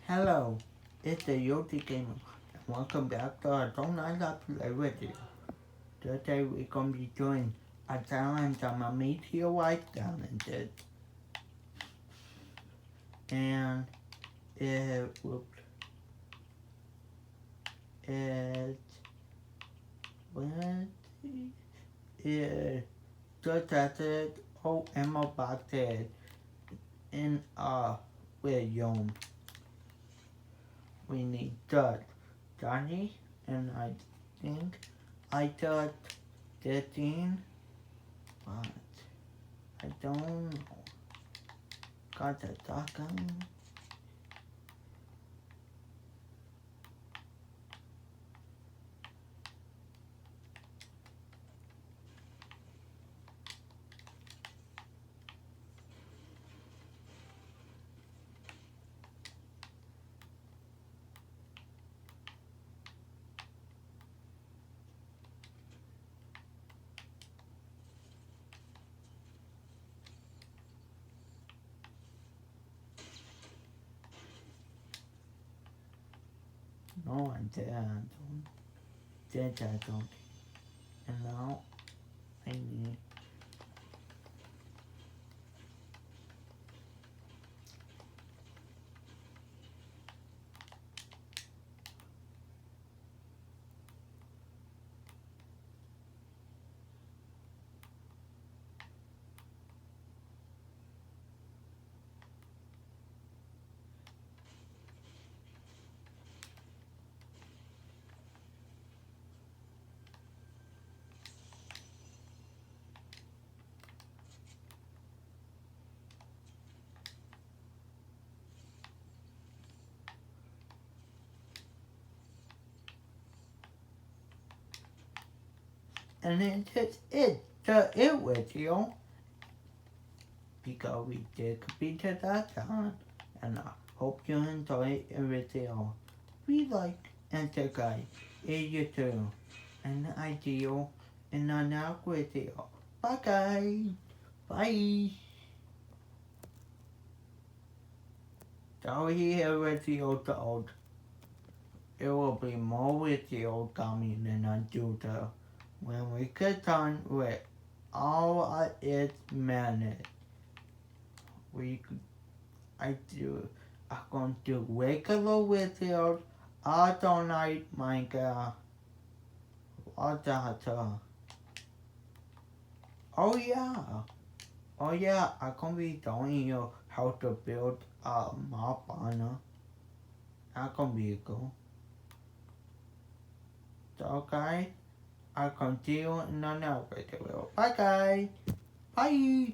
Hello, it's the Yoti Gamer, and welcome back to our Don't I Love Play video. Today we're going to be doing a challenge on my meteorite challenges, and whoops, it, what, it, just as it, oh, Emma Box said, in our video, we need Johnny, and I think I got 13, but I don't know. Got the second. No, I didn't. Did I don't. And now I need and it's it with you because we did complete that challenge, and I hope you enjoy the video. We like and subscribe if you too, and I see you in the next video. Bye guys, bye. Sorry here video old. There will be more video coming in the future when we get done with all of its minutes. I'm going to do regular videos all night Minecraft. All that. Oh yeah. Oh yeah, I'm gonna be showing you how to build a mob banner. That's gonna be cool. So guys, I'll continue in another video. Bye guys. Bye.